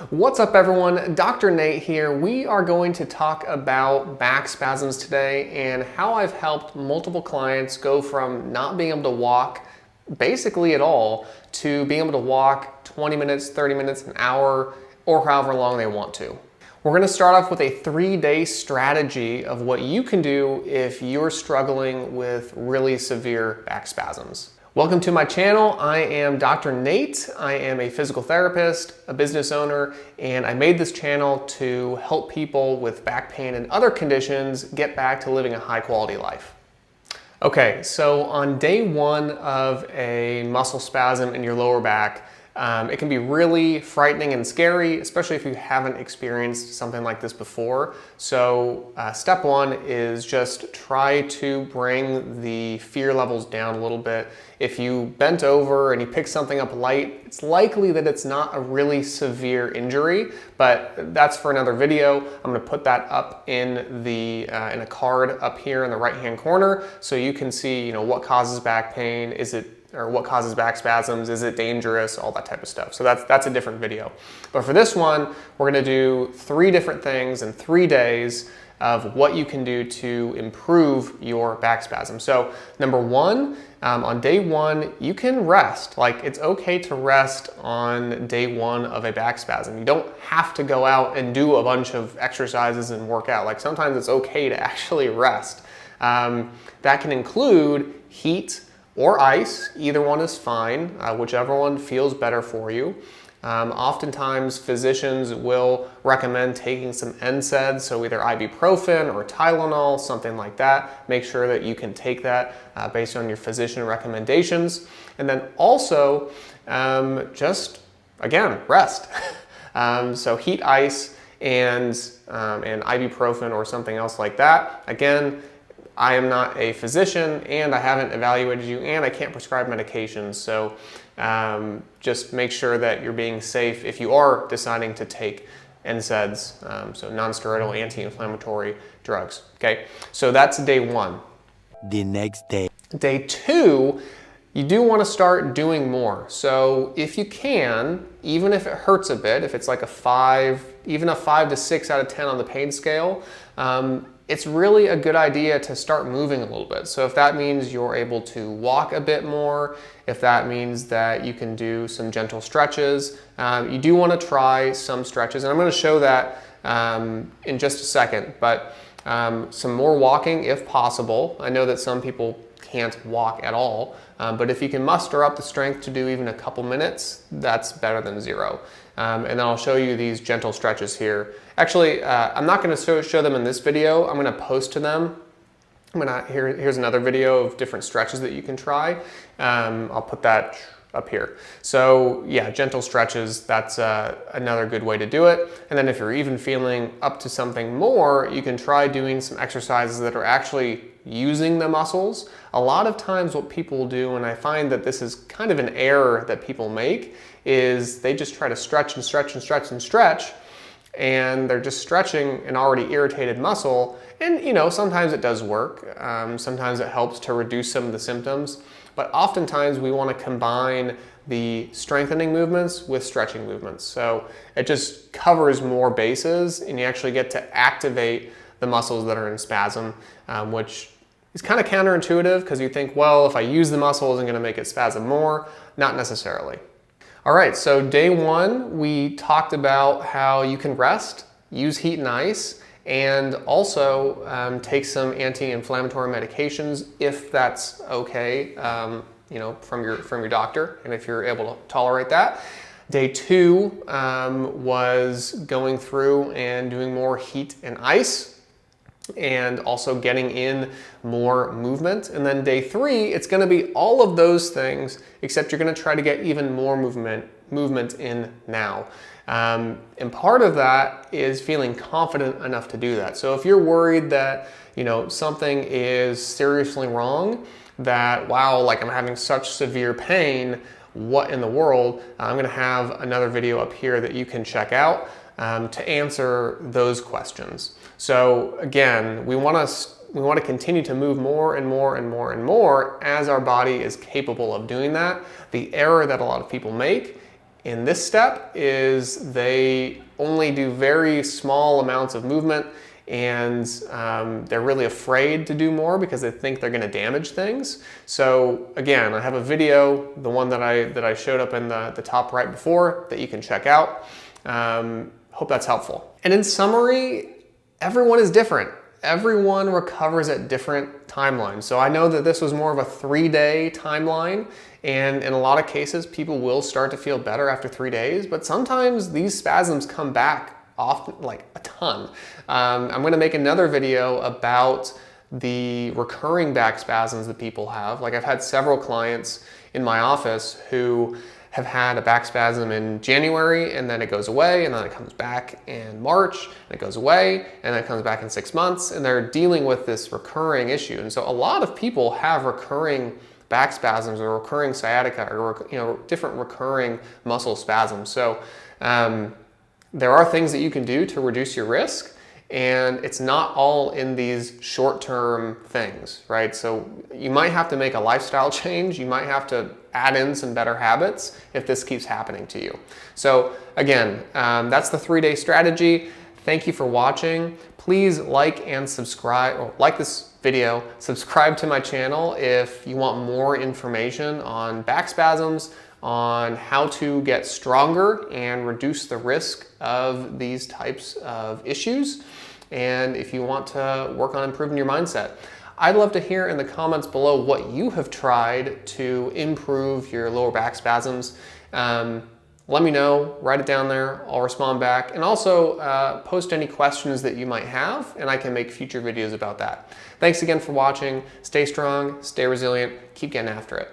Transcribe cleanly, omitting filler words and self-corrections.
What's up everyone, Dr. Nate here. We are going to talk about back spasms today and how I've helped multiple clients go from not being able to walk basically at all to being able to walk 20 minutes, 30 minutes, an hour, or however long they want to. We're going to start off with a 3-day strategy of what you can do if you're struggling with really severe back spasms. Welcome to my channel. I am Dr. Nate. I am a physical therapist, a business owner, and I made this channel to help people with back pain and other conditions get back to living a high quality life. Okay, so on day one of a muscle spasm in your lower back, it can be really frightening and scary, especially if you haven't experienced something like this before. So step one is just try to bring the fear levels down a little bit. If you bent over and you pick something up light, it's likely that it's not a really severe injury, but that's for another video. I'm gonna put that up in a card up here in the right-hand corner so you can see, what causes back pain, or what causes back spasms, is it dangerous, all that type of stuff. So that's a different video. But for this one, we're gonna do 3 different things in 3 days of what you can do to improve your back spasm. So number one, on day one, you can rest. Like, it's okay to rest on day one of a back spasm. You don't have to go out and do a bunch of exercises and work out. Like, sometimes it's okay to actually rest. That can include heat or ice. Either one is fine, whichever one feels better for you. Oftentimes physicians will recommend taking some NSAIDs, so either ibuprofen or Tylenol, something like that. Make sure that you can take that based on your physician recommendations. And then also, just again, rest. So heat, ice, and ibuprofen or something else like that. Again, I am not a physician and I haven't evaluated you and I can't prescribe medications. So just make sure that you're being safe if you are deciding to take NSAIDs, so non-steroidal anti-inflammatory drugs. Okay, so that's day one. The next day. Day two, you do want to start doing more. So if you can, even if it hurts a bit, if it's like a 5, even a 5 to 6 out of 10 on the pain scale, it's really a good idea to start moving a little bit. So if that means you're able to walk a bit more, if that means that you can do some gentle stretches, you do want to try some stretches. And I'm going to show that in just a second, but some more walking if possible. I know that some people can't walk at all, but if you can muster up the strength to do even a couple minutes, that's better than 0. And then I'll show you these gentle stretches here. Actually, I'm not going to show them in this video. I'm going to post to them. Here's another video of different stretches that you can try. I'll put that up here. So yeah, gentle stretches, that's another good way to do it. And then if you're even feeling up to something more, you can try doing some exercises that are actually using the muscles. A lot of times what people do, and I find that this is kind of an error that people make, is they just try to stretch and stretch and stretch and stretch, and they're just stretching an already irritated muscle. And sometimes it does work. Sometimes it helps to reduce some of the symptoms, but oftentimes we want to combine the strengthening movements with stretching movements. So it just covers more bases and you actually get to activate the muscles that are in spasm, which is kind of counterintuitive because you think, well, if I use the muscle, isn't going to make it spasm more? Not necessarily. All right, so day one, we talked about how you can rest, use heat and ice, and also take some anti-inflammatory medications if that's okay, from your doctor, and if you're able to tolerate that. Day two was going through and doing more heat and ice, and also getting in more movement. And then day 3, it's going to be all of those things, except you're going to try to get even more movement in now. And part of that is feeling confident enough to do that. So if you're worried that something is seriously wrong, that wow, like I'm having such severe pain, what in the world, I'm going to have another video up here that you can check out to answer those questions. So again, we want to continue to move more and more and more and more as our body is capable of doing that. The error that a lot of people make in this step is they only do very small amounts of movement, and they're really afraid to do more because they think they're going to damage things. So again, I have a video, the one that I showed up in the top right before, that you can check out. Hope that's helpful. And in summary, everyone is different. Everyone recovers at different timelines. So I know that this was more of a 3-day timeline, and in a lot of cases, people will start to feel better after 3 days, but sometimes these spasms come back often, like a ton. I'm gonna make another video about the recurring back spasms that people have. Like, I've had several clients in my office who have had a back spasm in January, and then it goes away, and then it comes back in March, and it goes away, and then it comes back in 6 months, and they're dealing with this recurring issue. And so a lot of people have recurring back spasms or recurring sciatica, or different recurring muscle spasms. So there are things that you can do to reduce your risk, and it's not all in these short-term things, right? So you might have to make a lifestyle change. You might have to add in some better habits if this keeps happening to you. So again, that's the 3-day strategy. Thank you for watching. Please like and subscribe, or like this video, subscribe to my channel if you want more information on back spasms, on how to get stronger and reduce the risk of these types of issues, and if you want to work on improving your mindset. I'd love to hear in the comments below what you have tried to improve your lower back spasms. Let me know, write it down there, I'll respond back, and also post any questions that you might have, and I can make future videos about that. Thanks again for watching. Stay strong, stay resilient, keep getting after it.